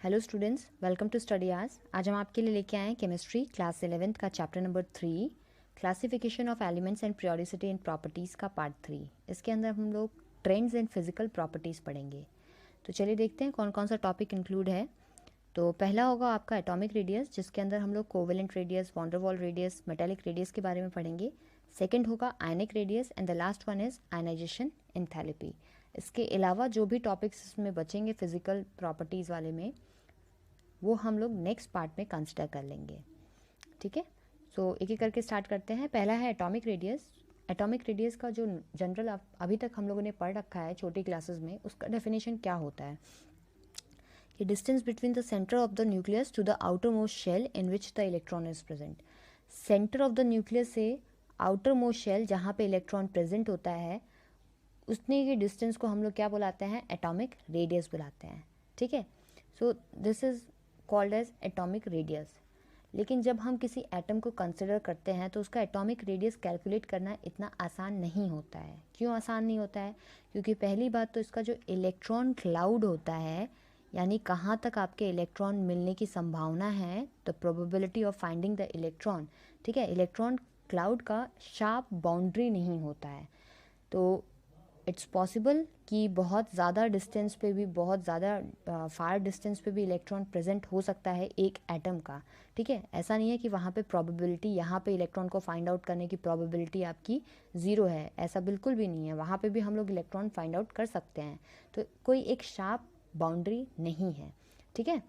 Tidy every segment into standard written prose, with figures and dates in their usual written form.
Hello students, welcome to study आज हम आपके लिए लेके आए हैं केमिस्ट्री क्लास 11th का chapter number 3 classification of elements and periodicity and properties का पार्ट 3। इसके अंदर हम लोग ट्रेंड्स एंड फिजिकल प्रॉपर्टीज़ पढ़ेंगे। तो चलिए देखते हैं कौन कौन सा टॉपिक इंक्लूड है। तो पहला होगा आपका एटॉमिक रेडियस, जिसके अंदर हम लोग covalent radius, van der Waals radius, metallic radius के बारे में पढ़ेंगे। सेकंड होगा ionic radius and the last one is ionization enthalpy. इसके अलावा जो भी टॉपिक्स इसमें बचेंगे फिजिकल प्रॉपर्टीज़ वाले में, वो हम लोग नेक्स्ट पार्ट में कंसिडर कर लेंगे। ठीक है, सो एक एक करके स्टार्ट करते हैं। पहला है एटॉमिक रेडियस। एटॉमिक रेडियस का जो जनरल अभी तक हम लोगों ने पढ़ रखा है छोटी क्लासेस में, उसका डेफिनेशन क्या होता है कि distance between the centre of the nucleus to the outermost shell in which the electron is present. Centre of the nucleus से आउटर मोस्ट शेल जहाँ पे इलेक्ट्रॉन प्रेजेंट होता है, उतने की डिस्टेंस को हम लोग क्या बुलाते हैं? एटॉमिक रेडियस बुलाते हैं। ठीक है, so this is called as atomic radius. लेकिन जब हम किसी एटम को कंसिडर करते हैं तो उसका एटॉमिक रेडियस कैलकुलेट करना इतना आसान नहीं होता है। क्यों आसान नहीं होता है? क्योंकि पहली बात तो इसका जो इलेक्ट्रॉन क्लाउड होता है, यानी कहाँ तक आपके इलेक्ट्रॉन मिलने की संभावना है, the probability of finding the electron. ठीक है, इलेक्ट्रॉन क्लाउड का शार्प बाउंड्री नहीं होता है। तो इट्स पॉसिबल कि बहुत ज़्यादा डिस्टेंस पे भी, बहुत ज़्यादा फार डिस्टेंस पे भी इलेक्ट्रॉन प्रेजेंट हो सकता है एक एटम का। ठीक है, ऐसा नहीं है कि वहाँ पे प्रोबेबिलिटी, यहाँ पे इलेक्ट्रॉन को फाइंड आउट करने की प्रोबेबिलिटी आपकी ज़ीरो है, ऐसा बिल्कुल भी नहीं है। वहाँ पे भी हम लोग इलेक्ट्रॉन फाइंड आउट कर सकते हैं। तो कोई एक शार्प बाउंड्री नहीं है। ठीक है,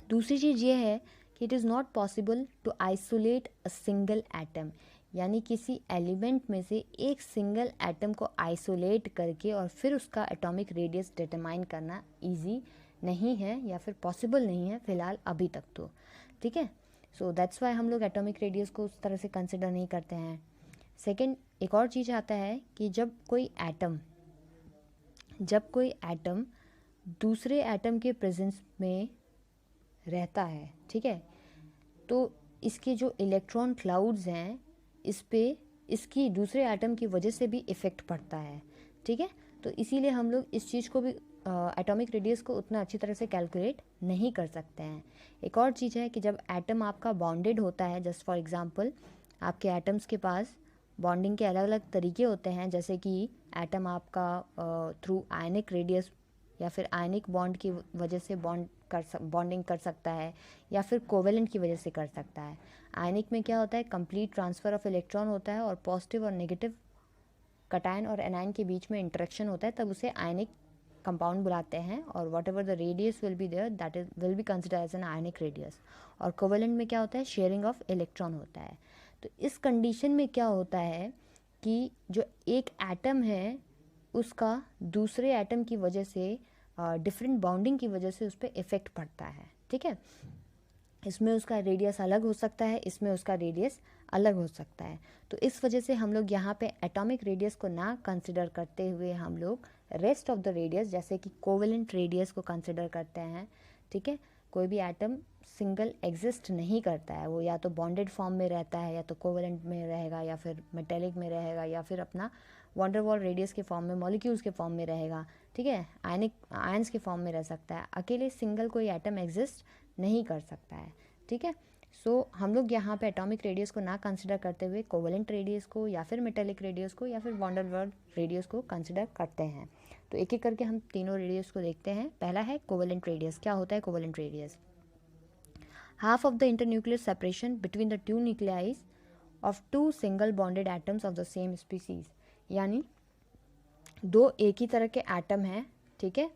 दूसरी चीज़ ये है कि it is not possible to isolate a single atom, यानी किसी एलिमेंट में से एक सिंगल एटम को आइसोलेट करके और फिर उसका एटॉमिक रेडियस डिटरमाइन करना इजी नहीं है, या फिर पॉसिबल नहीं है फ़िलहाल अभी तक तो। ठीक है, सो दैट्स वाई हम लोग एटॉमिक रेडियस को उस तरह से कंसिडर नहीं करते हैं। सेकेंड, एक और चीज़ आता है कि जब कोई एटम दूसरे एटम के प्रेजेंस में रहता है, ठीक है, तो इसके जो इलेक्ट्रॉन क्लाउड्स हैं, इस पे इसकी दूसरे एटम की वजह से भी इफ़ेक्ट पड़ता है। ठीक है, तो इसीलिए हम लोग इस चीज़ को भी, एटॉमिक रेडियस को उतना अच्छी तरह से कैलकुलेट नहीं कर सकते हैं। एक और चीज़ है कि जब एटम आपका बॉन्डेड होता है, जस्ट फॉर एग्जांपल आपके एटम्स के पास बॉन्डिंग के अलग अलग तरीके होते हैं, जैसे कि एटम आपका थ्रू आयनिक रेडियस या फिर आयनिक बॉन्ड की वजह से बॉन्डिंग कर सकता है, या फिर कोवेलेंट की वजह से कर सकता है। आयनिक में क्या होता है? कंप्लीट ट्रांसफ़र ऑफ इलेक्ट्रॉन होता है और पॉजिटिव और नेगेटिव कटायन और एनायन के बीच में इंटरेक्शन होता है, तब उसे आयनिक कंपाउंड बुलाते हैं। और whatever the radius will be there, that is will be consider as an ionic radius. और कोवेलेंट में क्या होता है? शेयरिंग ऑफ इलेक्ट्रॉन होता है। तो इस कंडीशन में क्या होता है कि जो एक एटम है उसका दूसरे एटम की वजह से, डिफरेंट बाउंडिंग की वजह से उस पर इफ़ेक्ट पड़ता है। ठीक है, इसमें उसका रेडियस अलग हो सकता है, इसमें उसका रेडियस अलग हो सकता है। तो इस वजह से हम लोग यहाँ पे एटॉमिक रेडियस को ना कंसिडर करते हुए हम लोग रेस्ट ऑफ द रेडियस, जैसे कि कोवेलेंट रेडियस को कंसिडर करते हैं। ठीक है, कोई भी एटम सिंगल एग्जिस्ट नहीं करता है, वो या तो बॉन्डेड फॉर्म में रहता है, या तो कोवेलेंट में रहेगा, या फिर मेटेलिक में रहेगा, या फिर अपना वॉन डेर वाल रेडियस के फॉर्म में, मॉलिक्यूल्स के फॉर्म में रहेगा। ठीक है, आयंस के फॉर्म में रह सकता है। अकेले सिंगल कोई एटम एग्जिस्ट नहीं कर सकता है। ठीक है, सो हम लोग यहाँ पे एटॉमिक रेडियस को ना कंसिडर करते हुए कोवेलेंट रेडियस को, या फिर मेटेलिक रेडियस को, या फिर वॉन डेर वाल रेडियस को कंसिडर करते हैं। तो एक एक करके हम तीनों रेडियस को देखते हैं। पहला है कोवेलेंट रेडियस। क्या होता है covalent radius? Half of the internuclear separation between the two nuclei of two single bonded atoms of the same species, यानी दो एक ही तरह के एटम हैं, ठीक है,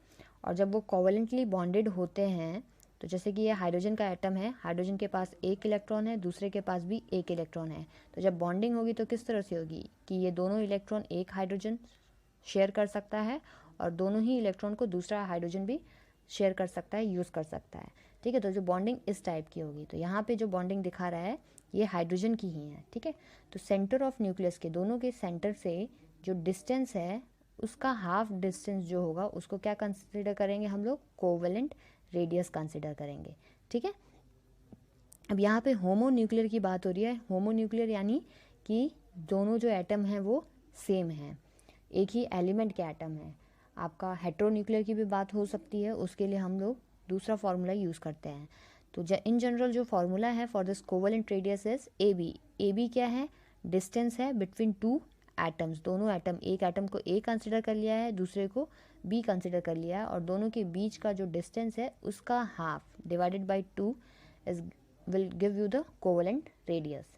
और जब वो कोवेलेंटली बॉन्डेड होते हैं, तो जैसे कि ये हाइड्रोजन का एटम है, हाइड्रोजन के पास एक इलेक्ट्रॉन है, दूसरे के पास भी एक इलेक्ट्रॉन है। तो जब बॉन्डिंग होगी तो किस तरह से होगी कि ये दोनों इलेक्ट्रॉन एक हाइड्रोजन शेयर कर सकता है, और दोनों ही इलेक्ट्रॉन को दूसरा हाइड्रोजन भी शेयर कर सकता है, यूज़ कर सकता है। ठीक है, तो जो बॉन्डिंग इस टाइप की होगी, तो यहाँ पे जो बॉन्डिंग दिखा रहा है ये हाइड्रोजन की ही है। ठीक है, तो सेंटर ऑफ न्यूक्लियस के, दोनों के सेंटर से जो डिस्टेंस है, उसका हाफ डिस्टेंस जो होगा उसको क्या कंसिडर करेंगे हम लोग? कोवेलेंट रेडियस कंसिडर करेंगे। ठीक है, अब यहाँ पे होमो न्यूक्लियर की बात हो रही है। होमो न्यूक्लियर यानी कि दोनों जो एटम हैं वो सेम हैं, एक ही एलिमेंट के एटम हैं। आपका हेट्रो न्यूक्लियर की भी बात हो सकती है, उसके लिए हम लोग दूसरा फार्मूला यूज़ करते हैं। तो इन जनरल जो फार्मूला है for this covalent radius is A B. A B क्या है? डिस्टेंस है बिटवीन टू एटम्स। दोनों एटम, एक एटम को ए कंसिडर कर लिया है, दूसरे को बी कंसिडर कर लिया है, और दोनों के बीच का जो डिस्टेंस है उसका half divided by 2 is will give you the covalent radius.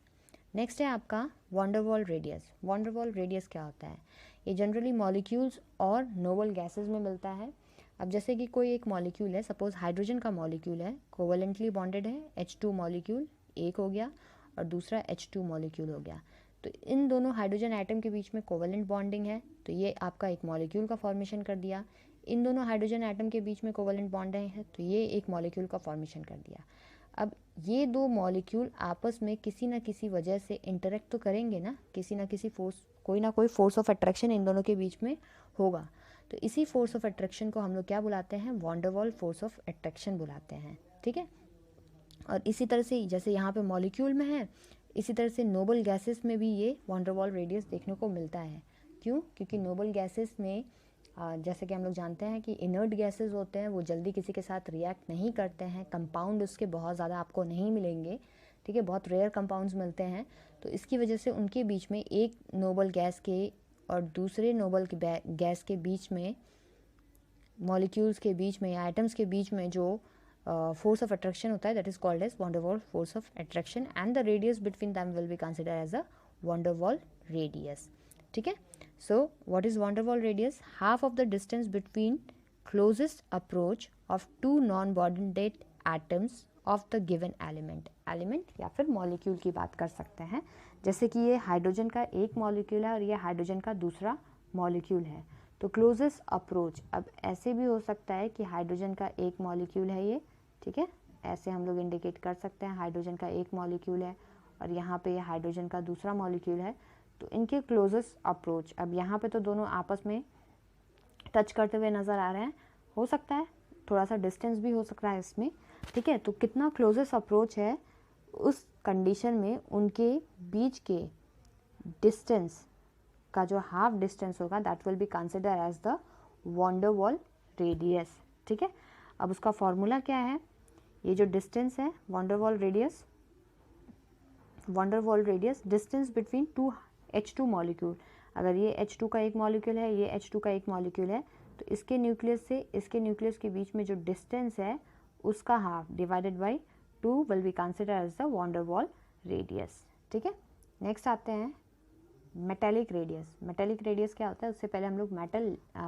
Next है आपका वंडरवॉल रेडियस। वंडरवॉल रेडियस क्या होता है? ये जनरली मॉलिक्यूल्स और नोबल गैसेस में मिलता है। अब जैसे कि कोई एक मॉलिक्यूल है, सपोज हाइड्रोजन का मॉलिक्यूल है, कोवेलेंटली बॉन्डेड है, H2 मॉलिक्यूल एक हो गया और दूसरा H2 मॉलिक्यूल हो गया। तो इन दोनों हाइड्रोजन एटम के बीच में कोवेलेंट बॉन्डिंग है, तो ये आपका एक मॉलिक्यूल का फॉर्मेशन कर दिया। इन दोनों हाइड्रोजन एटम के बीच में कोवेलेंट बॉन्डिंग है, तो ये एक मॉलिक्यूल का फॉर्मेशन कर दिया। अब ये दो मॉलिक्यूल आपस में किसी ना किसी वजह से इंटरेक्ट तो करेंगे ना, किसी ना किसी फोर्स, कोई ना कोई फोर्स ऑफ अट्रैक्शन इन दोनों के बीच में होगा। तो इसी फोर्स ऑफ अट्रैक्शन को हम लोग क्या बुलाते हैं? वॉन्डरवॉल फोर्स ऑफ अट्रैक्शन बुलाते हैं, ठीक है। और इसी तरह से जैसे यहाँ पे मॉलिक्यूल में है, इसी तरह से नोबल गैसेस में भी ये वॉन्डरवॉल रेडियस देखने को मिलता है। क्यों? क्योंकि नोबल गैसेस में जैसे कि हम लोग जानते हैं कि इनर्ट गैसेस होते हैं, वो जल्दी किसी के साथ रिएक्ट नहीं करते हैं, कंपाउंड उसके बहुत ज़्यादा आपको नहीं मिलेंगे, ठीक है, बहुत रेयर कंपाउंड्स मिलते हैं। तो इसकी वजह से उनके बीच में एक नोबल गैस के और दूसरे नोबल गैस के बीच में, मॉलिक्यूल्स के बीच में या एटम्स के बीच में जो फोर्स ऑफ अट्रैक्शन होता है, that is called as van der Waals force of attraction, and the radius between them will be consider as a van der Waals radius, ठीक है। So what is van der Waal radius? Half of the distance between closest approach of two non-bonded atoms of the given element. Element या फिर molecule की बात कर सकते हैं। जैसे कि ये हाइड्रोजन का एक मॉलिक्यूल है और ये हाइड्रोजन का दूसरा मॉलिक्यूल है। तो क्लोजेस्ट अप्रोच, अब ऐसे भी हो सकता है कि हाइड्रोजन का एक मॉलिक्यूल है ये, ठीक है, ऐसे हम लोग इंडिकेट कर सकते हैं हाइड्रोजन का एक मॉलिक्यूल है और यहाँ पे ये हाइड्रोजन का दूसरा मॉलिक्यूल है। तो इनके क्लोजेस्ट अप्रोच, अब यहाँ पे तो दोनों आपस में टच करते हुए नज़र आ रहे हैं, हो सकता है थोड़ा सा डिस्टेंस भी हो सकता है इसमें, ठीक है। तो कितना क्लोजेस्ट अप्रोच है, उस कंडीशन में उनके बीच के डिस्टेंस का जो हाफ डिस्टेंस होगा that will be consider as the van der Waals radius, ठीक है। अब उसका फॉर्मूला क्या है? ये जो डिस्टेंस है von der Waals radius distance between two H2 molecule. अगर ये H2 का एक मॉलिक्यूल है, ये H2 का एक मॉलिक्यूल है, तो इसके न्यूक्लियस से इसके न्यूक्लियस के बीच में जो डिस्टेंस है उसका half divided by 2 will be consider as the van der Waals radius, ठीक है। नेक्स्ट आते हैं मेटेलिक रेडियस। मेटेलिक रेडियस क्या होता है? उससे पहले हम लोग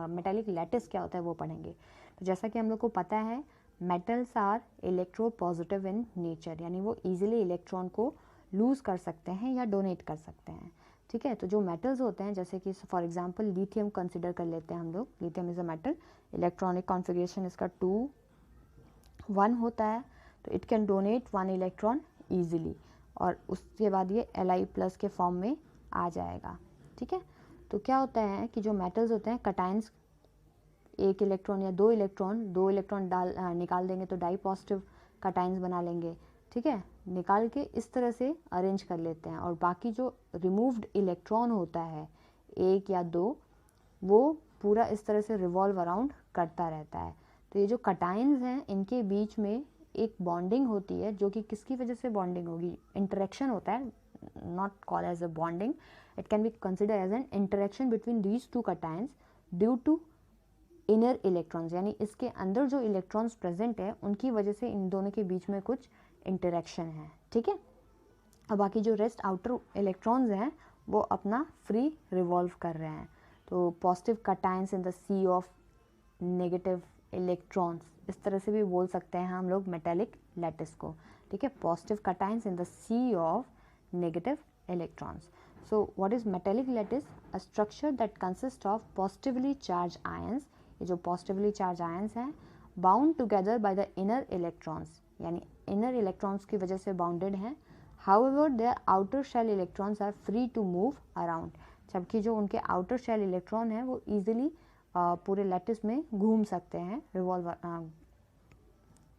मेटेलिक लैटिस क्या होता है वो पढ़ेंगे। तो जैसा कि हम लोग को पता है, metals are electropositive in nature, यानी वो ईजिली इलेक्ट्रॉन को लूज़ कर सकते हैं या डोनेट कर सकते हैं, ठीक है। तो जो मेटल्स होते हैं, जैसे कि फॉर एग्जांपल लिथियम कंसिडर कर लेते हैं हम लोग। Lithium is a metal, electronic configuration इसका 2 1 होता है, तो it can donate 1 electron easily, और उसके बाद ये Li+ के फॉर्म में आ जाएगा, ठीक है। तो क्या होता है कि जो मेटल्स होते हैं, कटायंस 1 इलेक्ट्रॉन या 2 इलेक्ट्रॉन निकाल देंगे तो डाई पॉजिटिव कटायंस बना लेंगे, ठीक है, निकाल के इस तरह से अरेंज कर लेते हैं, और बाकी जो रिमूव्ड इलेक्ट्रॉन होता है 1 या 2, वो पूरा इस तरह से रिवॉल्व अराउंड करता रहता है। तो ये जो कटायंस हैं, इनके बीच में एक बॉन्डिंग होती है, जो कि किसकी वजह से बॉन्डिंग होगी? इंटरेक्शन होता है, not call as a bonding, it can be consider as an interaction between these 2 cations due to inner electrons, यानी इसके अंदर जो इलेक्ट्रॉन्स प्रेजेंट है उनकी वजह से इन दोनों के बीच में कुछ इंटरेक्शन है, ठीक है। और बाकी जो रेस्ट आउटर इलेक्ट्रॉन्स हैं वो अपना फ्री रिवॉल्व कर रहे हैं। तो positive cations in the sea of negative electrons, इस तरह से भी बोल सकते हैं हम लोग मेटेलिक लैटिस को, ठीक है, positive cations in the sea of negative electrons. So what is metallic lattice? A structure that consist of positively charge ions, ये जो पॉजिटिवली चार्ज आयंस हैं, bound together by the inner electrons, यानी inner electrons की वजह से bounded हैं। However there outer shell electrons are free to move around, जबकि जो उनके आउटर शेल इलेक्ट्रॉन है वो ईजिली पूरे लैटिस में घूम सकते हैं, रिवॉल्व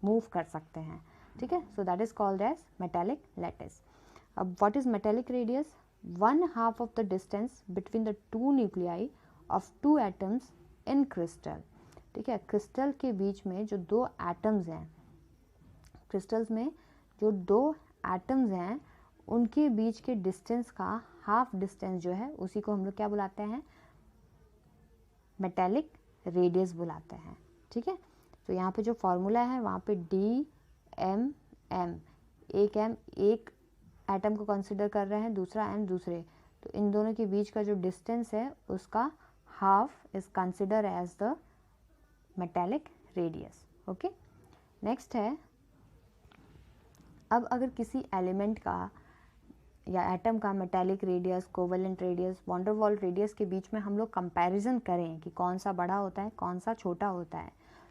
मूव कर सकते हैं, ठीक है। So that is called as metallic lattice. अब what is metallic radius? 1/2 of the distance between the 2 nuclei of 2 atoms in crystal, ठीक है। क्रिस्टल के बीच में जो दो एटम्स हैं, क्रिस्टल्स में जो दो एटम्स हैं उनके बीच के डिस्टेंस का हाफ डिस्टेंस जो है उसी को हम लोग क्या बुलाते हैं, मेटेलिक रेडियस बुलाते हैं। ठीक है। तो यहाँ पे जो फॉर्मूला है वहाँ पे D/m, एक m एक एटम को कंसिडर कर रहे हैं, दूसरा m दूसरे, तो इन दोनों के बीच का जो डिस्टेंस है उसका half is consider as the metallic radius. Okay. Next है, अब अगर किसी एलिमेंट का या एटम का metallic radius, covalent radius, van der Waals radius के बीच में हम लोग कंपैरिजन करें कि कौन सा बड़ा होता है कौन सा छोटा होता है,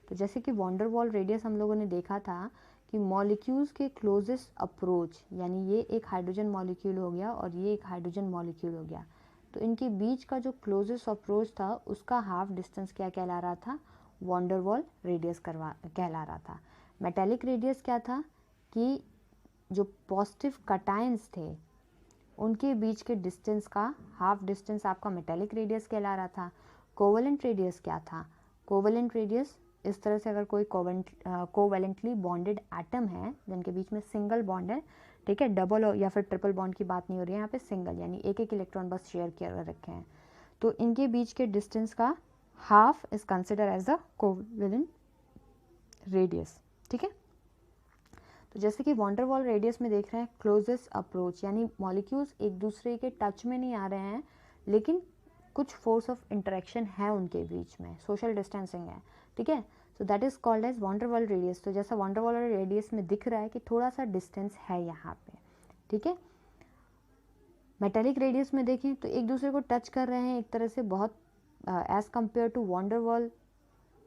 तो जैसे कि वॉन डेर वाल रेडियस हम लोगों ने देखा था कि मॉलिक्यूल्स के क्लोजेस्ट अप्रोच, यानी ये एक हाइड्रोजन मॉलिक्यूल हो गया और ये एक हाइड्रोजन मॉलिक्यूल हो गया, तो इनके बीच का जो क्लोजेस्ट अप्रोच था उसका हाफ डिस्टेंस क्या कहला रहा था, वॉन डेर वाल रेडियस कहला रहा था। मेटेलिक रेडियस क्या था कि जो पॉजिटिव कटायंस थे उनके बीच के डिस्टेंस का हाफ डिस्टेंस आपका मेटेलिक रेडियस कहला रहा था। कोवेलेंट रेडियस क्या था, कोवेलेंट रेडियस इस तरह से अगर कोई कोवेलेंटली बॉन्डेड एटम है जिनके बीच में सिंगल बॉन्ड है, ठीक है, डबल या फिर ट्रिपल बॉन्ड की बात नहीं हो रही है यहाँ पे, सिंगल यानी एक एक इलेक्ट्रॉन बस शेयर कर रखे हैं, तो इनके बीच के डिस्टेंस का half is consider as the covalent radius. ठीक है। तो जैसे कि वॉन डेर वाल रेडियस में देख रहे हैं क्लोजेस्ट अप्रोच, यानी मॉलिक्यूल्स एक दूसरे के टच में नहीं आ रहे हैं लेकिन कुछ फोर्स ऑफ इंटरेक्शन है उनके बीच में, सोशल डिस्टेंसिंग है। ठीक है। So that is called as van der Waals radius. तो जैसा वॉन डेर वाल रेडियस में दिख रहा है कि थोड़ा सा डिस्टेंस है यहाँ पे। ठीक है। मेटेलिक रेडियस में देखें तो एक दूसरे को टच कर रहे हैं एक तरह से, बहुत as compare to van der Waals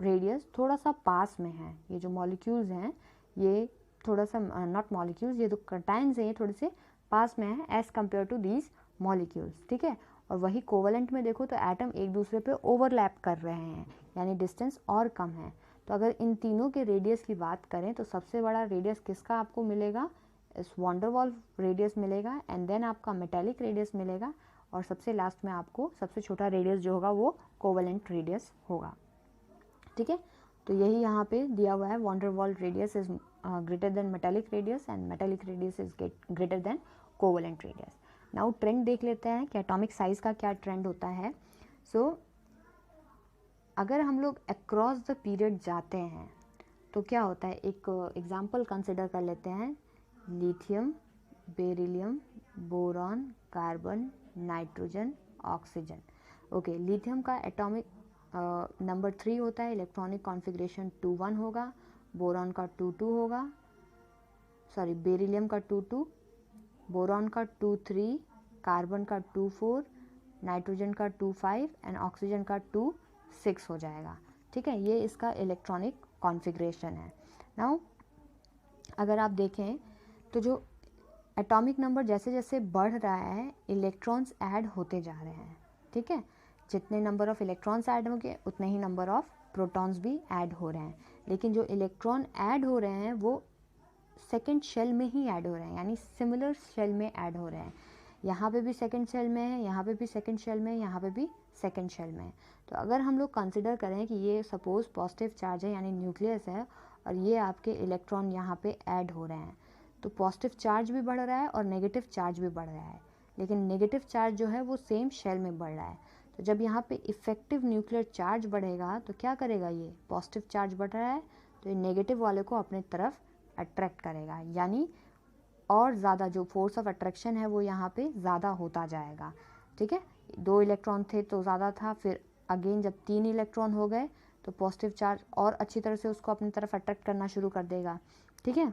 radius थोड़ा सा पास में है। ये जो मॉलिक्यूल्स हैं ये थोड़ा सा, नॉट मॉलिक्यूल्स, ये जो कटायंस हैं ये थोड़े से पास में है as compare to these molecules. ठीक है। और वही कोवेलेंट में देखो तो एटम एक दूसरे पे ओवरलैप कर रहे हैं यानी डिस्टेंस और कम है। तो अगर इन तीनों के रेडियस की बात करें तो सबसे बड़ा रेडियस किसका आपको मिलेगा, इस वॉन डेर वाल रेडियस मिलेगा, एंड देन आपका मेटेलिक रेडियस मिलेगा, और सबसे लास्ट में आपको सबसे छोटा रेडियस जो होगा वो कोवेलेंट रेडियस होगा। ठीक है। तो यही यहाँ पे दिया हुआ है, van der Waals radius is greater than metallic radius and metallic radius is greater than covalent radius. Now trend देख लेते हैं कि एटॉमिक साइज का क्या ट्रेंड होता है। सो अगर हम लोग अक्रॉस द पीरियड जाते हैं तो क्या होता है, एक एग्जांपल कंसिडर कर लेते हैं, lithium, beryllium, boron, carbon, nitrogen, oxygen. Okay, lithium का एटॉमिक नंबर 3 होता है, इलेक्ट्रॉनिक कॉन्फ़िगरेशन 2-1 होगा, बोरॉन का 2-2 होगा, सॉरी बेरिलियम का 2-2, बोरॉन का 2-3, कार्बन का 2-4, नाइट्रोजन का 2-5 एंड ऑक्सीजन का 2-6 हो जाएगा। ठीक है, ये इसका इलेक्ट्रॉनिक कॉन्फ़िगरेशन है। नाउ अगर आप देखें तो जो एटॉमिक नंबर जैसे जैसे बढ़ रहा है इलेक्ट्रॉन्स ऐड होते जा रहे हैं। ठीक है, जितने नंबर ऑफ इलेक्ट्रॉन्स ऐड होंगे उतने ही नंबर ऑफ प्रोटॉन्स भी ऐड हो रहे हैं, लेकिन जो इलेक्ट्रॉन ऐड हो रहे हैं वो सेकंड शेल में ही ऐड हो रहे हैं, यानी सिमिलर शेल में ऐड हो रहे हैं। यहाँ पे भी सेकंड शेल में है, यहाँ पे भी सेकंड शेल में है, यहाँ पे भी सेकंड शेल में है। तो अगर हम लोग कंसिडर करें कि ये सपोज पॉजिटिव चार्ज है यानी न्यूक्लियस है और ये आपके इलेक्ट्रॉन यहाँ पे ऐड हो रहे हैं, तो पॉजिटिव चार्ज भी बढ़ रहा है और नेगेटिव चार्ज भी बढ़ रहा है, लेकिन नेगेटिव चार्ज जो है वो सेम शेल में बढ़ रहा है। तो जब यहाँ पे इफेक्टिव न्यूक्लियर चार्ज बढ़ेगा तो क्या करेगा, ये पॉजिटिव चार्ज बढ़ रहा है तो ये नेगेटिव वाले को अपने तरफ अट्रैक्ट करेगा, यानी और ज़्यादा जो फोर्स ऑफ अट्रैक्शन है वो यहाँ पे ज़्यादा होता जाएगा। ठीक है, 2 इलेक्ट्रॉन थे तो ज़्यादा था, फिर अगेन जब 3 इलेक्ट्रॉन हो गए तो पॉजिटिव चार्ज और अच्छी तरह से उसको अपनी तरफ अट्रैक्ट करना शुरू कर देगा। ठीक है,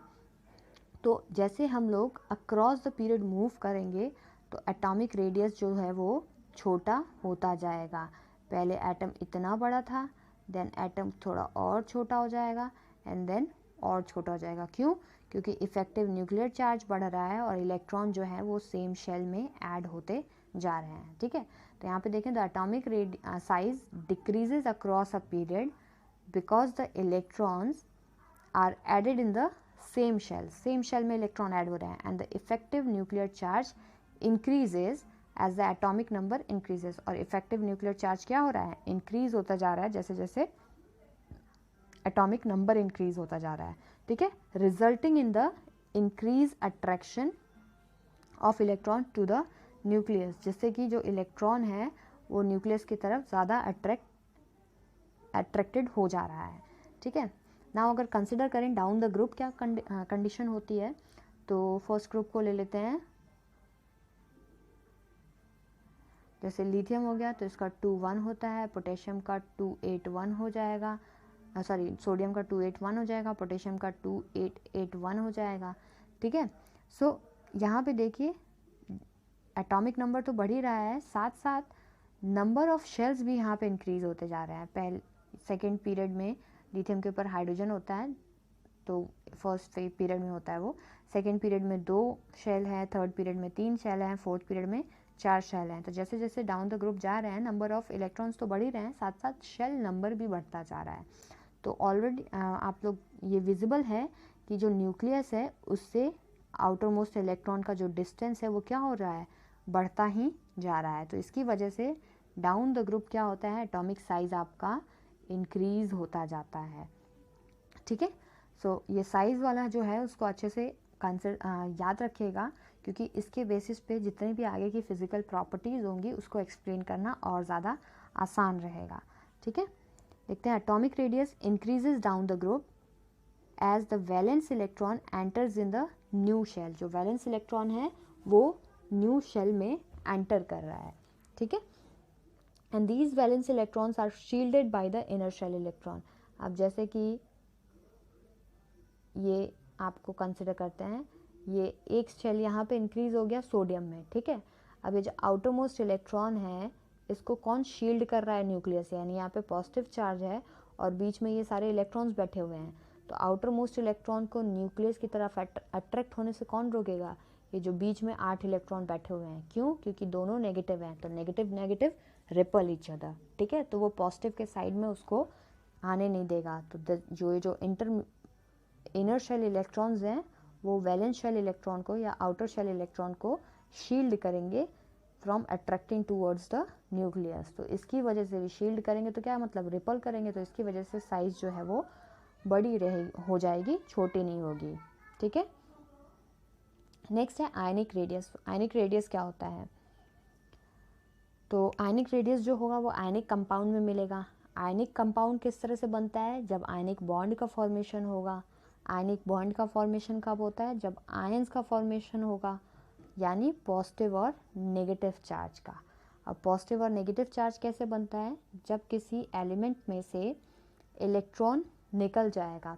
तो जैसे हम लोग अक्रॉस द पीरियड मूव करेंगे तो एटॉमिक रेडियस जो है वो छोटा होता जाएगा। पहले एटम इतना बड़ा था, देन एटम थोड़ा और छोटा हो जाएगा एंड देन और छोटा हो जाएगा। क्यों? क्योंकि इफेक्टिव न्यूक्लियर चार्ज बढ़ रहा है और इलेक्ट्रॉन जो है वो सेम शेल में ऐड होते जा रहे हैं। ठीक है, तो यहाँ पे देखें the atomic size decreases across a period because the electrons are added in the same shell में इलेक्ट्रॉन ऐड हो रहे हैं, and the effective nuclear charge increases as the atomic number increases. और इफेक्टिव न्यूक्लियर चार्ज क्या हो रहा है, increase होता जा रहा है जैसे जैसे एटॉमिक नंबर इंक्रीज होता जा रहा है, ठीक है, resulting in the increase attraction of electron to the nucleus, जिससे कि जो इलेक्ट्रॉन है वो न्यूक्लियस की तरफ ज़्यादा अट्रैक्टेड हो जा रहा है, ठीक है। नाउ अगर कंसिडर करें डाउन द ग्रुप क्या कंडीशन होती है, तो फर्स्ट ग्रुप को ले लेते हैं, जैसे लिथियम हो गया तो इसका 2 1 होता है, पोटेशियम का 2 8 1 हो जाएगा, सॉरी सोडियम का 2 8 1 हो जाएगा, पोटेशियम का 2 8 8 1 हो जाएगा, ठीक है। सो यहाँ पे देखिए एटॉमिक नंबर तो बढ़ ही रहा है, साथ साथ नंबर ऑफ शेल्स भी यहाँ पे इंक्रीज होते जा रहे हैं। पहले सेकेंड पीरियड में लिथियम के ऊपर हाइड्रोजन होता है, तो फर्स्ट पीरियड में होता है वो, सेकेंड पीरियड में 2 शेल है, थर्ड पीरियड में 3 शेल हैं, फोर्थ पीरियड में 4 शेल हैं। तो जैसे जैसे डाउन द ग्रुप जा रहे हैं नंबर ऑफ इलेक्ट्रॉन्स तो बढ़ ही रहे हैं, साथ साथ शेल नंबर भी बढ़ता जा रहा है। तो ऑलरेडी आप लोग ये विजिबल है कि जो न्यूक्लियस है उससे आउटर मोस्ट इलेक्ट्रॉन का जो डिस्टेंस है वो क्या हो रहा है, बढ़ता ही जा रहा है। तो इसकी वजह से डाउन द ग्रुप क्या होता है, एटॉमिक साइज आपका इंक्रीज होता जाता है, ठीक है। सो ये साइज वाला जो है उसको अच्छे से याद रखिएगा, क्योंकि इसके बेसिस पे जितनी भी आगे की फिजिकल प्रॉपर्टीज़ होंगी उसको एक्सप्लेन करना और ज़्यादा आसान रहेगा, ठीक है। देखते हैं atomic radius increases down the group as the valence electron enters in the new shell. जो वैलेंस इलेक्ट्रॉन है वो न्यू शेल में एंटर कर रहा है, ठीक है। And these valence electrons are shielded by the inner shell electron. अब जैसे कि ये आपको कंसिडर करते हैं, ये एक शेल यहाँ पे इंक्रीज हो गया सोडियम में, ठीक है। अब ये जो आउटर मोस्ट इलेक्ट्रॉन है इसको कौन शील्ड कर रहा है, न्यूक्लियस, यानी यहाँ पे पॉजिटिव चार्ज है और बीच में ये सारे इलेक्ट्रॉन्स बैठे हुए हैं। तो आउटर मोस्ट इलेक्ट्रॉन को न्यूक्लियस की तरफ अट्रैक्ट होने से कौन रोकेगा, ये जो बीच में 8 इलेक्ट्रॉन बैठे हुए हैं। क्यों, क्योंकि दोनों नेगेटिव हैं, तो negative negative ripple each other, ठीक है। तो वो पॉजिटिव के साइड में उसको आने नहीं देगा। तो जो इनर शेल इलेक्ट्रॉन्स हैं वो वैलेंस शेल इलेक्ट्रॉन को या आउटर शेल इलेक्ट्रॉन को शील्ड करेंगे from attracting towards the nucleus. तो इसकी वजह से भी शील्ड करेंगे तो क्या मतलब, रिपल करेंगे, तो इसकी वजह से साइज जो है वो बड़ी हो जाएगी, छोटी नहीं होगी, ठीक है। नेक्स्ट है आयनिक रेडियस। आयनिक रेडियस क्या होता है, तो आयनिक रेडियस जो होगा वो आयनिक कंपाउंड में मिलेगा। आयनिक कंपाउंड किस तरह से बनता है, जब आयनिक बॉन्ड का फॉर्मेशन होगा। आयनिक बॉन्ड का फॉर्मेशन कब होता है, जब आयंस का फॉर्मेशन होगा, यानी पॉजिटिव और नेगेटिव चार्ज का। अब पॉजिटिव और नेगेटिव चार्ज कैसे बनता है, जब किसी एलिमेंट में से इलेक्ट्रॉन निकल जाएगा,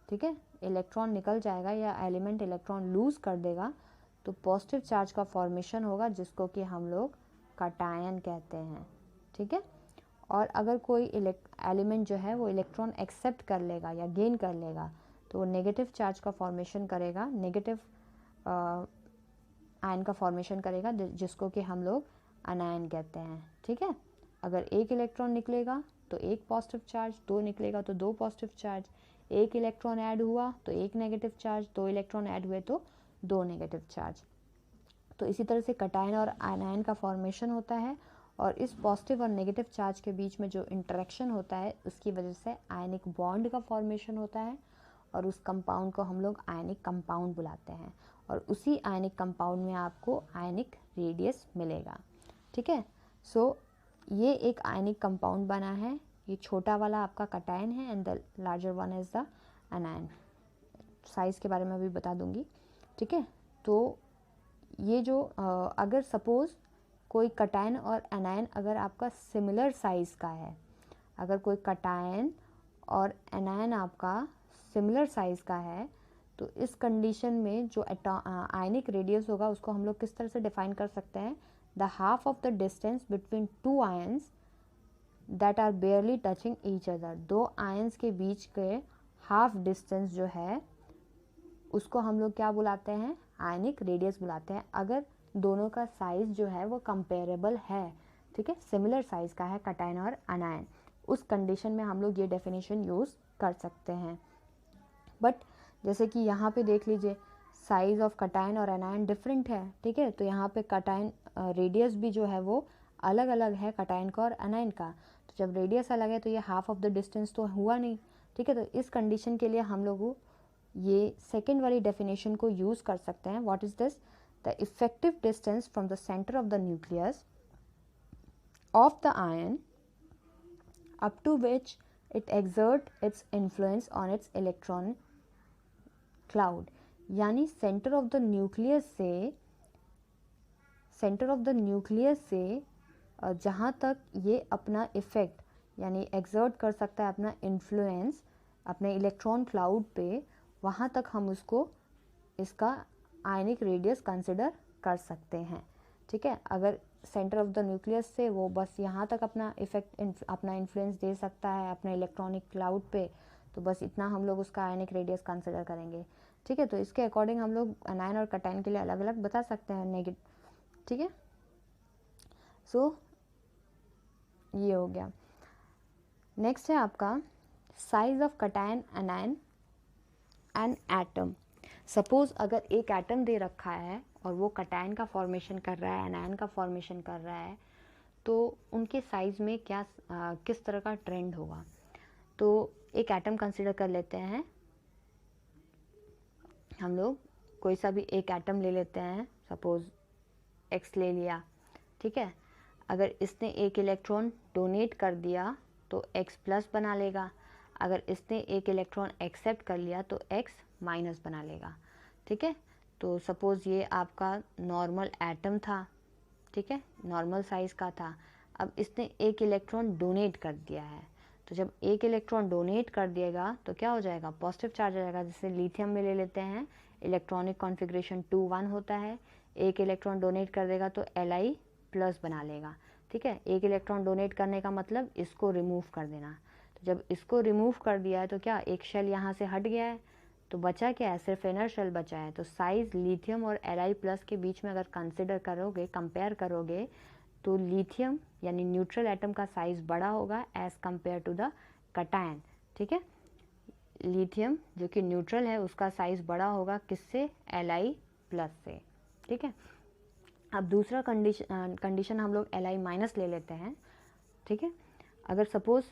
ठीक है, इलेक्ट्रॉन निकल जाएगा या एलिमेंट इलेक्ट्रॉन लूज कर देगा तो पॉजिटिव चार्ज का फॉर्मेशन होगा, जिसको कि हम लोग कटायन कहते हैं, ठीक है। और अगर कोई एलिमेंट जो है वो इलेक्ट्रॉन एक्सेप्ट कर लेगा या गेन कर लेगा तो वो नेगेटिव चार्ज का फॉर्मेशन करेगा, नेगेटिव आयन का फॉर्मेशन करेगा, जिसको कि हम लोग अनायन कहते हैं, ठीक है। अगर एक इलेक्ट्रॉन निकलेगा तो एक पॉजिटिव चार्ज, 2 निकलेगा तो 2 पॉजिटिव चार्ज, एक इलेक्ट्रॉन ऐड हुआ तो एक नेगेटिव चार्ज, 2 इलेक्ट्रॉन ऐड हुए तो 2 नेगेटिव चार्ज। तो इसी तरह से कटायन और आनायन का फॉर्मेशन होता है, और इस पॉजिटिव और नेगेटिव चार्ज के बीच में जो इंटरेक्शन होता है उसकी वजह से आयनिक बॉन्ड का फॉर्मेशन होता है, और उस कंपाउंड को हम लोग आयनिक कंपाउंड बुलाते हैं, और उसी आयनिक कंपाउंड में आपको आयनिक रेडियस मिलेगा, ठीक है। सो ये एक आयनिक कंपाउंड बना है, ये छोटा वाला आपका कटायन है and the larger one is the अनायन। Size के बारे में भी बता दूंगी, ठीक है। तो ये जो अगर सपोज़ कोई कटायन और अनायन अगर आपका सिमिलर साइज़ का है, अगर कोई कटायन और एनायन आपका सिमिलर साइज़ का है, तो इस कंडीशन में जो आयनिक रेडियस होगा उसको हम लोग किस तरह से डिफाइन कर सकते हैं, the half of the distance between 2 ions that are barely touching each other. 2 ions के बीच के हाफ डिस्टेंस जो है उसको हम लोग क्या बुलाते हैं, आयनिक रेडियस बुलाते हैं, अगर दोनों का साइज़ जो है वो कंपेरेबल है, ठीक है, सिमिलर साइज़ का है कटायन और अनायन, उस कंडीशन में हम लोग ये डेफिनेशन यूज़ कर सकते हैं। बट जैसे कि यहाँ पे देख लीजिए साइज़ ऑफ कटायन और अनायन डिफरेंट है, ठीक है। तो यहाँ पे कटायन रेडियस भी जो है वो अलग अलग है कटायन का और अनायन का। तो जब रेडियस अलग है तो ये हाफ ऑफ द डिस्टेंस तो हुआ नहीं, ठीक है, तो इस कंडीशन के लिए हम लोग ये सेकेंड वाली डेफिनेशन को यूज़ कर सकते हैं. What is this? The effective distance from the centre of the nucleus of the ion up to which it exert its influence on its electron cloud. यानी सेंटर ऑफ द न्यूक्लियस से जहाँ तक ये अपना effect यानी exert कर सकता है अपना इन्फ्लुएंस अपने इलेक्ट्रॉन क्लाउड पे, वहाँ तक हम उसको इसका आयनिक रेडियस कंसिडर कर सकते हैं. ठीक है, अगर सेंटर ऑफ द न्यूक्लियस से वो बस यहाँ तक अपना इफेक्ट अपना इन्फ्लुएंस दे सकता है अपने इलेक्ट्रॉनिक क्लाउड पे, तो बस इतना हम लोग उसका आयनिक रेडियस कंसिडर करेंगे. ठीक है, तो इसके अकॉर्डिंग हम लोग एनायन और कैटायन के लिए अलग अलग बता सकते हैं नेगेटिव. ठीक है, सो ये हो गया. नेक्स्ट है आपका size of cation anion and atom. Suppose अगर एक एटम दे रखा है और वो कैटायन का फॉर्मेशन कर रहा है, एनायन का फॉर्मेशन कर रहा है, तो उनके साइज़ में क्या किस तरह का ट्रेंड होगा. तो एक एटम कंसिडर कर लेते हैं हम लोग, कोई सा भी एक एटम ले लेते हैं, सपोज X ले लिया. ठीक है, अगर इसने एक इलेक्ट्रॉन डोनेट कर दिया तो X प्लस बना लेगा, अगर इसने एक इलेक्ट्रॉन एक्सेप्ट कर लिया तो X माइनस बना लेगा. ठीक है, तो सपोज़ ये आपका नॉर्मल एटम था. ठीक है, नॉर्मल साइज़ का था. अब इसने एक इलेक्ट्रॉन डोनेट कर दिया है, तो जब एक इलेक्ट्रॉन डोनेट कर दिएगा तो क्या हो जाएगा, पॉजिटिव चार्ज आ जाएगा. जैसे लिथियम में ले लेते हैं, इलेक्ट्रॉनिक कॉन्फ़िगरेशन 2 1 होता है. एक इलेक्ट्रॉन डोनेट कर देगा तो Li प्लस बना लेगा. ठीक है, एक इलेक्ट्रॉन डोनेट करने का मतलब इसको रिमूव कर देना. तो जब इसको रिमूव कर दिया है तो क्या एक शेल यहाँ से हट गया है, तो बचा क्या है, सिर्फ इनर शेल बचा है. तो साइज़ लिथियम और Li प्लस के बीच में अगर कंसिडर करोगे, कंपेयर करोगे, तो लिथियम यानी न्यूट्रल एटम का साइज़ बड़ा होगा as compare to the cation. ठीक है, लिथियम जो कि न्यूट्रल है उसका साइज़ बड़ा होगा किससे, Li प्लस से. ठीक है, अब दूसरा कंडीशन हम लोग Li माइनस ले लेते हैं. ठीक है, अगर सपोज़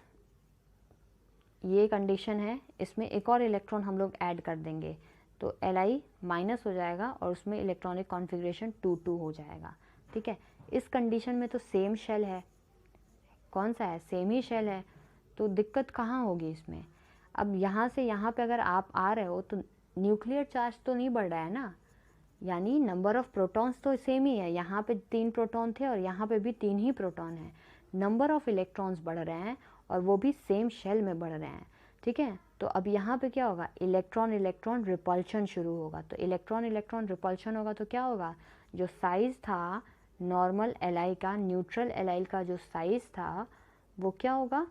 ये कंडीशन है, इसमें एक और इलेक्ट्रॉन हम लोग ऐड कर देंगे तो Li माइनस हो जाएगा और उसमें इलेक्ट्रॉनिक कॉन्फ़िगरेशन 2 2 हो जाएगा. ठीक है, इस कंडीशन में तो सेम शेल है, कौन सा है, सेम ही शेल है, तो दिक्कत कहाँ होगी इसमें. अब यहाँ से यहाँ पे अगर आप आ रहे हो तो न्यूक्लियर चार्ज तो नहीं बढ़ रहा है ना, यानी नंबर ऑफ प्रोटॉन्स तो सेम ही है. यहाँ पे 3 प्रोटॉन थे और यहाँ पे भी 3 ही प्रोटॉन है. नंबर ऑफ इलेक्ट्रॉन्स बढ़ रहे हैं और वो भी सेम शेल में बढ़ रहे हैं. ठीक है, तो अब यहाँ पे क्या होगा, इलेक्ट्रॉन इलेक्ट्रॉन रिपल्शन शुरू होगा. तो इलेक्ट्रॉन इलेक्ट्रॉन रिपल्शन होगा तो क्या होगा, जो साइज़ था नॉर्मल Li का, न्यूट्रल Li का जो साइज़ था वो क्या होगा,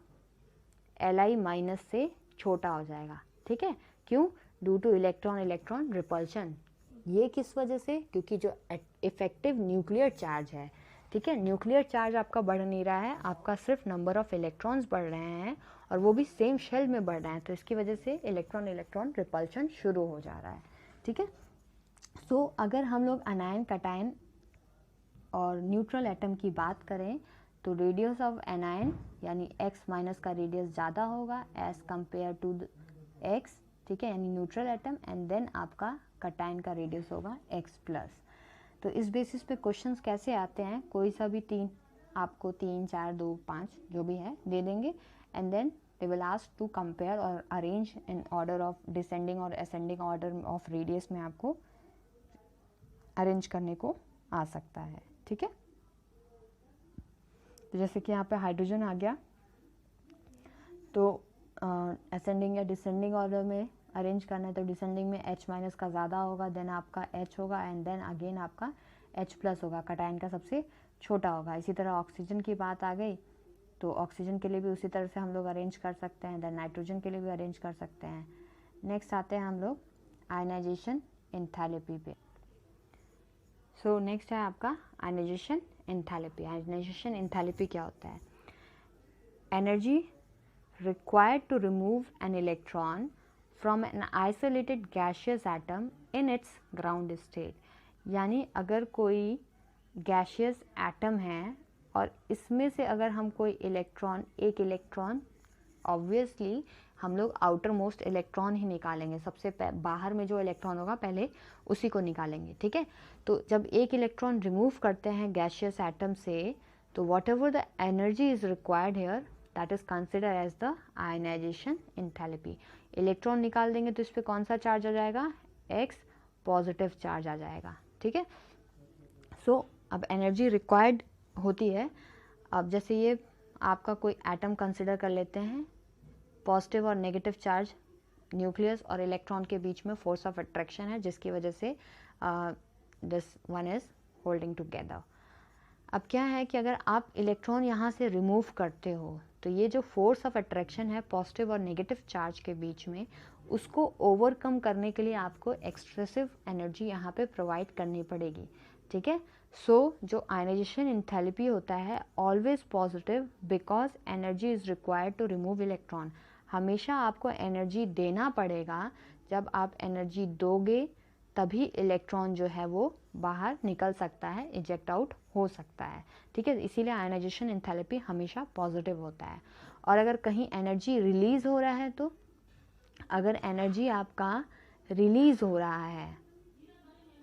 Li माइनस से छोटा हो जाएगा. ठीक है, क्यों, due two electron electron repulsion. ये किस वजह से, क्योंकि जो इफेक्टिव न्यूक्लियर चार्ज है, ठीक है, न्यूक्लियर चार्ज आपका बढ़ नहीं रहा है, आपका सिर्फ नंबर ऑफ इलेक्ट्रॉन्स बढ़ रहे हैं और वो भी सेम शेल में बढ़ रहे हैं, तो इसकी वजह से इलेक्ट्रॉन इलेक्ट्रॉन रिपल्शन शुरू हो जा रहा है. ठीक है, सो अगर हम लोग एनायन कैटायन और न्यूट्रल एटम की बात करें तो रेडियस ऑफ एनायन यानी X माइनस का रेडियस ज़्यादा होगा एज़ कम्पेयर टू X. ठीक है, यानी न्यूट्रल एटम, एंड देन आपका कैटायन का रेडियस होगा X प्लस. तो इस बेसिस पे क्वेश्चंस कैसे आते हैं, कोई सा भी 3 आपको 3 4 2 5 जो भी है दे देंगे, and then they will ask to compare और arrange in order of descending और असेंडिंग ऑर्डर ऑफ रेडियस में आपको अरेंज करने को आ सकता है. ठीक है, तो जैसे कि यहाँ पे हाइड्रोजन आ गया, तो असेंडिंग या डिसेंडिंग ऑर्डर में अरेंज करना है तो डिसेंडिंग में H माइनस का ज़्यादा होगा, देन आपका H होगा, एंड देन अगेन आपका H प्लस होगा, कैटायन का सबसे छोटा होगा. इसी तरह ऑक्सीजन की बात आ गई तो ऑक्सीजन के लिए भी उसी तरह से हम लोग अरेंज कर सकते हैं, देन नाइट्रोजन के लिए भी अरेंज कर सकते हैं. नेक्स्ट आते हैं हम लोग आयनाइजेशन एंथैल्पी पे. सो नेक्स्ट है आपका आयनाइजेशन एंथैल्पी. आयनाइजेशन एंथैल्पी क्या होता है, energy required to remove an electron from an isolated gaseous atom in its ground state. यानी अगर कोई गैशियस एटम है और इसमें से अगर हम कोई इलेक्ट्रॉन, एक इलेक्ट्रॉन, ऑब्वियसली हम लोग आउटर मोस्ट इलेक्ट्रॉन ही निकालेंगे, सबसे बाहर में जो इलेक्ट्रॉन होगा पहले उसी को निकालेंगे, ठीक है। तो जब एक इलेक्ट्रॉन रिमूव करते हैं गैसियस एटम से, तो whatever the energy is required here that is consider as the ionisation enthalpy. Electron निकाल देंगे तो इस पर कौन सा चार्ज आ जाएगा, X पॉजिटिव चार्ज आ जाएगा, ठीक है। सो अब एनर्जी रिक्वायर्ड होती है। अब जैसे ये आपका कोई एटम कंसिडर कर लेते हैं, पॉजिटिव और नेगेटिव चार्ज न्यूक्लियस और इलेक्ट्रॉन के बीच में फोर्स ऑफ अट्रैक्शन है, जिसकी वजह से this one is holding together. अब क्या है कि अगर आप इलेक्ट्रॉन यहाँ से रिमूव करते हो तो ये जो फोर्स ऑफ अट्रैक्शन है पॉजिटिव और नेगेटिव चार्ज के बीच में, उसको ओवरकम करने के लिए आपको एक्सप्रेसिव एनर्जी यहाँ पे प्रोवाइड करनी पड़ेगी, ठीक है। सो जो आयनाइजेशन एंथैल्पी होता है always positive because energy is required to remove electron. हमेशा आपको एनर्जी देना पड़ेगा, जब आप एनर्जी दोगे तभी इलेक्ट्रॉन जो है वो बाहर निकल सकता है, इजेक्ट आउट हो सकता है, ठीक है। इसीलिए आयनाइजेशन एंथैल्पी हमेशा पॉजिटिव होता है। और अगर कहीं एनर्जी रिलीज हो रहा है, तो अगर एनर्जी आपका रिलीज हो रहा है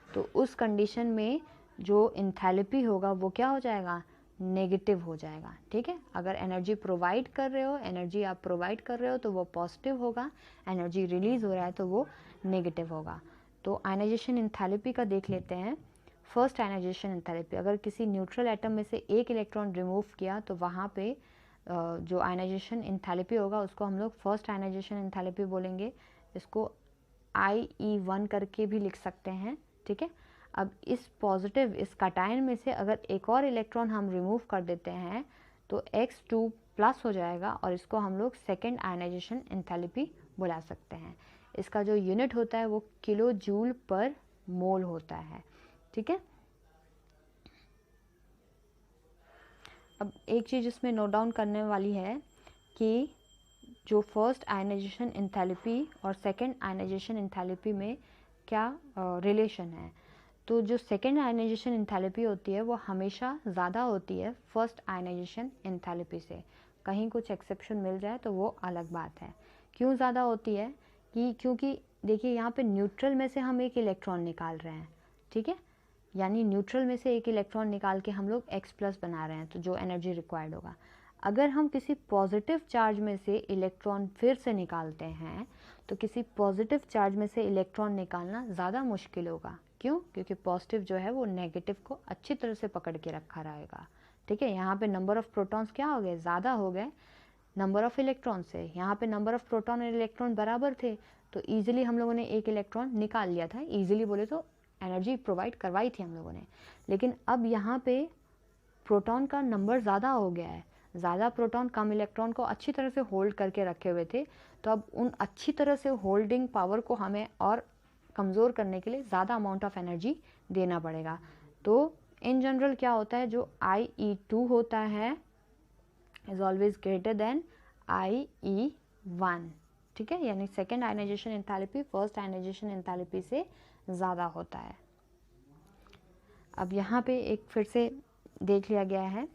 तो उस कंडीशन में जो एंथैल्पी होगा वो क्या हो जाएगा, नेगेटिव हो जाएगा, ठीक है। अगर एनर्जी प्रोवाइड कर रहे हो, एनर्जी आप प्रोवाइड कर रहे हो तो वो पॉजिटिव होगा, एनर्जी रिलीज हो रहा है तो वो नेगेटिव होगा। तो आयनाइजेशन एंथैल्पी का देख लेते हैं। फर्स्ट आयनाइजेशन एंथैल्पी, अगर किसी न्यूट्रल एटम में से एक इलेक्ट्रॉन रिमूव किया तो वहाँ पे जो आयनाइजेशन एंथैल्पी होगा उसको हम लोग फर्स्ट आयनाइजेशन एंथैल्पी बोलेंगे। इसको IE1 करके भी लिख सकते हैं, ठीक है। अब इस पॉजिटिव, इस कटायन में से अगर एक और इलेक्ट्रॉन हम रिमूव कर देते हैं तो X2 प्लस हो जाएगा और इसको हम लोग सेकेंड आयनाइजेशन एंथैल्पी बुला सकते हैं। इसका जो यूनिट होता है वो किलो जूल पर मोल होता है, ठीक है। अब एक चीज़ इसमें नोट डाउन करने वाली है कि जो फर्स्ट आयनाइजेशन एंथैल्पी और सेकेंड आयनाइजेशन एंथैल्पी में क्या रिलेशन है। तो जो सेकेंड आयनाइजेशन एंथैल्पी होती है वो हमेशा ज़्यादा होती है फर्स्ट आयनाइजेशन एंथैल्पी से। कहीं कुछ एक्सेप्शन मिल जाए तो वो अलग बात है। क्यों ज़्यादा होती है कि क्योंकि देखिए यहाँ पे न्यूट्रल में से हम एक इलेक्ट्रॉन निकाल रहे हैं, ठीक है। यानी न्यूट्रल में से एक इलेक्ट्रॉन निकाल के हम लोग X प्लस बना रहे हैं, तो जो एनर्जी रिक्वायर्ड होगा। अगर हम किसी पॉजिटिव चार्ज में से इलेक्ट्रॉन फिर से निकालते हैं तो किसी पॉजिटिव चार्ज में से इलेक्ट्रॉन निकालना ज़्यादा मुश्किल होगा। क्यों? क्योंकि पॉजिटिव जो है वो नेगेटिव को अच्छी तरह से पकड़ के रखा रहेगा, ठीक है। यहाँ पे नंबर ऑफ प्रोटॉन्स क्या हो गए, ज़्यादा हो गए नंबर ऑफ इलेक्ट्रॉन से। यहाँ पे नंबर ऑफ प्रोटॉन और इलेक्ट्रॉन बराबर थे तो ईजिली हम लोगों ने एक इलेक्ट्रॉन निकाल लिया था। ईजिली बोले तो एनर्जी प्रोवाइड करवाई थी हम लोगों ने। लेकिन अब यहाँ पे प्रोटॉन का नंबर ज़्यादा हो गया है, ज़्यादा प्रोटॉन कम इलेक्ट्रॉन को अच्छी तरह से होल्ड करके रखे हुए थे, तो अब उन अच्छी तरह से होल्डिंग पावर को हमें और कमज़ोर करने के लिए ज़्यादा अमाउंट ऑफ एनर्जी देना पड़ेगा। तो इन जनरल क्या होता है, जो IE2 होता है is always greater than IE1, ठीक है। यानी second ionisation enthalpy first ionisation enthalpy से ज़्यादा होता है। अब यहाँ पे एक फिर से देख लिया गया है,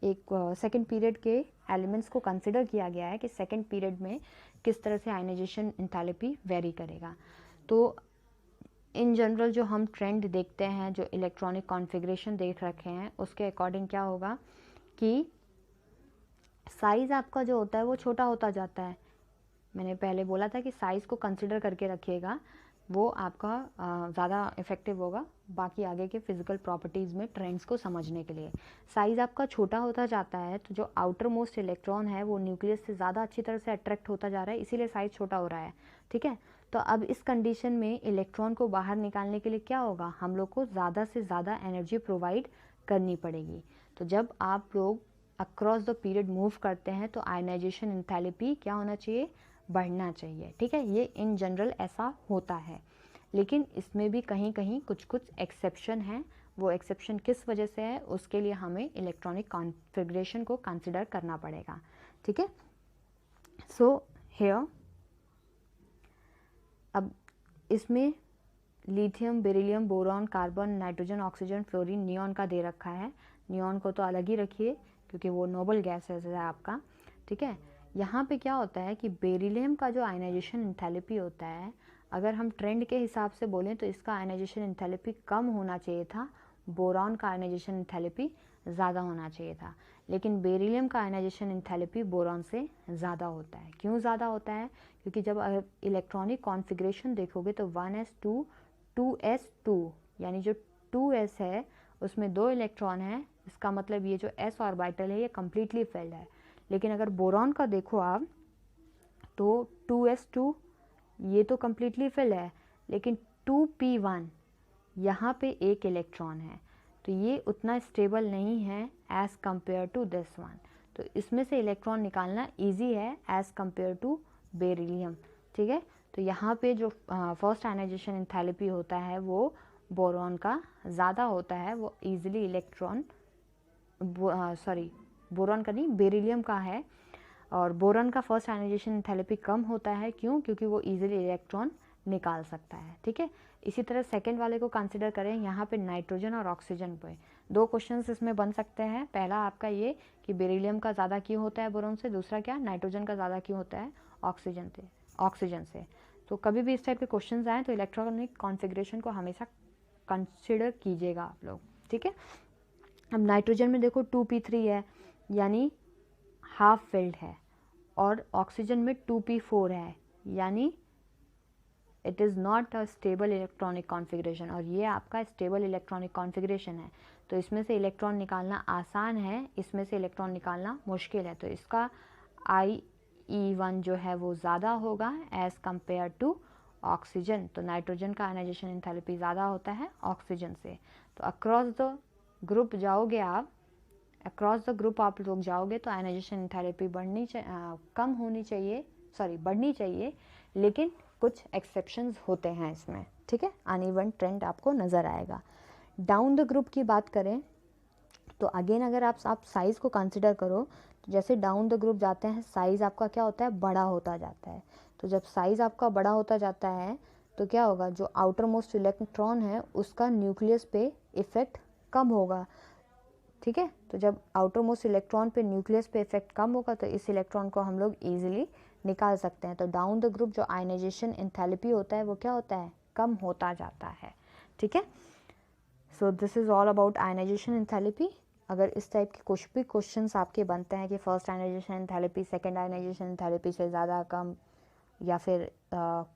एक सेकेंड पीरियड के एलिमेंट्स को कंसिडर किया गया है कि सेकेंड पीरियड में किस तरह से आयनाइजेशन एंथैल्पी वेरी करेगा। तो इन जनरल जो हम ट्रेंड देखते हैं, जो इलेक्ट्रॉनिक कॉन्फ़िगरेशन देख रखे हैं, उसके अकॉर्डिंग क्या होगा कि साइज़ आपका जो होता है वो छोटा होता जाता है। मैंने पहले बोला था कि साइज़ को कंसिडर करके रखिएगा, वो आपका ज़्यादा इफ़ेक्टिव होगा बाकी आगे के फिज़िकल प्रॉपर्टीज़ में ट्रेंड्स को समझने के लिए। साइज़ आपका छोटा होता जाता है तो जो आउटर मोस्ट इलेक्ट्रॉन है वो न्यूक्लियस से ज़्यादा अच्छी तरह से अट्रैक्ट होता जा रहा है, इसीलिए साइज़ छोटा हो रहा है, ठीक है। तो अब इस कंडीशन में इलेक्ट्रॉन को बाहर निकालने के लिए क्या होगा, हम लोग को ज़्यादा से ज़्यादा एनर्जी प्रोवाइड करनी पड़ेगी। तो जब आप लोग अक्रॉस द पीरियड मूव करते हैं तो आयनाइजेशन एंथैल्पी क्या होना चाहिए, बढ़ना चाहिए, ठीक है। ये इन जनरल ऐसा होता है, लेकिन इसमें भी कहीं कहीं कुछ कुछ एक्सेप्शन हैं। वो एक्सेप्शन किस वजह से है उसके लिए हमें इलेक्ट्रॉनिक कॉन्फ़िगरेशन को कंसिडर करना पड़ेगा, ठीक है। सो हियर अब इसमें lithium, beryllium, boron, carbon, nitrogen, oxygen, fluorine, neon का दे रखा है। नियॉन को तो अलग ही रखिए क्योंकि वो नोबल गैस है आपका, ठीक है। यहाँ पे क्या होता है कि बेरिलियम का जो आयनाइजेशन एंथैल्पी होता है, अगर हम ट्रेंड के हिसाब से बोलें तो इसका आयनाइजेशन एंथैल्पी कम होना चाहिए था, बोरॉन का आयनाइजेशन एंथैल्पी ज़्यादा होना चाहिए था। लेकिन बेरिलियम का आयनाइजेशन एंथैल्पी बोरॉन से ज़्यादा होता है। क्यों ज़्यादा होता है? क्योंकि जब इलेक्ट्रॉनिक कॉन्फ़िगरेशन देखोगे तो 1s2 2s2 यानी जो 2s है उसमें 2 इलेक्ट्रॉन हैं, इसका मतलब ये जो s ऑर्बिटल है ये कम्प्लीटली फिल्ड है। लेकिन अगर बोरॉन का देखो आप तो 2s2 ये तो कम्प्लीटली फिल है, लेकिन 2p1 यहाँ पे एक इलेक्ट्रॉन है, तो ये उतना स्टेबल नहीं है as compare to this one. तो इसमें से इलेक्ट्रॉन निकालना इजी है एज़ कम्पेयर टू बेरिलियम। ठीक है, तो यहाँ पे जो फर्स्ट आयनाइजेशन एंथैल्पी होता है वो बोरॉन का ज़्यादा होता है, वो ईजिली इलेक्ट्रॉन बोरॉन का नहीं, बेरिलियम का है। और बोरॉन का फर्स्ट आयनाइजेशन एंथैल्पी कम होता है। क्यों? क्योंकि वो इजीली इलेक्ट्रॉन निकाल सकता है। ठीक है, इसी तरह सेकंड वाले को कंसिडर करें। यहाँ पे नाइट्रोजन और ऑक्सीजन पे 2 क्वेश्चंस इसमें बन सकते हैं। पहला आपका ये कि बेरिलियम का ज़्यादा क्यों होता है बोरॉन से, दूसरा क्या नाइट्रोजन का ज़्यादा क्यों होता है ऑक्सीजन से। तो कभी भी इस टाइप के क्वेश्चन आए तो इलेक्ट्रॉनिक कॉन्फ़िगरेशन को हमेशा कंसिडर कीजिएगा आप लोग। ठीक है, अब नाइट्रोजन में देखो 2p3 है यानी हाफ फिल्ड है, और ऑक्सीजन में 2p4 है यानी it is not a stable electronic configuration, और ये आपका स्टेबल इलेक्ट्रॉनिक कॉन्फ़िगरेशन है। तो इसमें से इलेक्ट्रॉन निकालना आसान है, इसमें से इलेक्ट्रॉन निकालना मुश्किल है। तो इसका IE1 जो है वो ज़्यादा होगा एज़ कम्पेयर टू ऑक्सीजन। तो नाइट्रोजन का आयनाइजेशन एंथैल्पी ज़्यादा होता है ऑक्सीजन से। तो अक्रॉस द ग्रुप जाओगे आप, अक्रॉस द ग्रुप आप लोग जाओगे तो आयनाइजेशन एंथैल्पी कम होनी चाहिए, बढ़नी चाहिए, लेकिन कुछ एक्सेप्शंस होते हैं इसमें। ठीक है, अनइवन ट्रेंड आपको नज़र आएगा। डाउन द ग्रुप की बात करें तो अगेन अगर आप साइज़ को कंसिडर करो तो जैसे डाउन द ग्रुप जाते हैं साइज़ आपका क्या होता है, बड़ा होता जाता है। तो जब साइज़ आपका बड़ा होता जाता है तो क्या होगा, जो आउटर मोस्ट इलेक्ट्रॉन है उसका न्यूक्लियस पे इफ़ेक्ट कम होगा। ठीक है, तो जब आउटर मोस्ट इलेक्ट्रॉन पे न्यूक्लियस पे इफेक्ट कम होगा तो इस इलेक्ट्रॉन को हम लोग ईजिली निकाल सकते हैं। तो डाउन द ग्रुप जो आयनाइजेशन एंथैल्पी होता है वो क्या होता है, कम होता जाता है। ठीक है, so this is all about ionisation enthalpy. अगर इस टाइप के कुछ भी क्वेश्चंस आपके बनते हैं कि first ionisation enthalpy second ionisation enthalpy से ज़्यादा कम, या फिर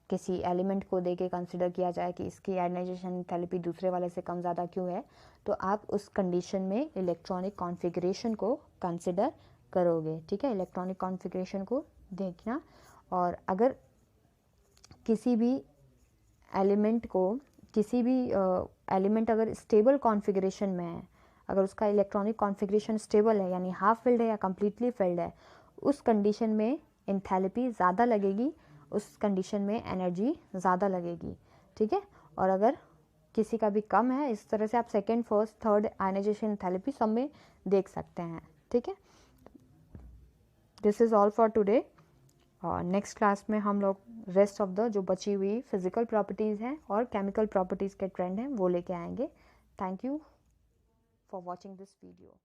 किसी एलिमेंट को देके कंसिडर किया जाए कि इसकी आयनाइजेशन एंथैल्पी दूसरे वाले से कम ज़्यादा क्यों है, तो आप उस कंडीशन में इलेक्ट्रॉनिक कॉन्फ़िगरेशन को कंसिडर करोगे। ठीक है, इलेक्ट्रॉनिक कॉन्फ़िगरेशन को देखना। और अगर किसी भी एलिमेंट अगर स्टेबल कॉन्फ़िगरेशन में है, अगर उसका इलेक्ट्रॉनिक कॉन्फ़िगरेशन स्टेबल है यानी हाफ फिल्ड है या कम्प्लीटली फिल्ड है, उस कंडीशन में एंथैल्पी ज़्यादा लगेगी, उस कंडीशन में एनर्जी ज़्यादा लगेगी। ठीक है, और अगर किसी का भी कम है, इस तरह से आप second first third ionisation enthalpy सब में देख सकते हैं। ठीक है, this is all for today. और नेक्स्ट क्लास में हम लोग रेस्ट ऑफ द जो बची हुई फिजिकल प्रॉपर्टीज़ हैं और केमिकल प्रॉपर्टीज़ के ट्रेंड हैं वो लेके आएंगे। Thank you for watching this video.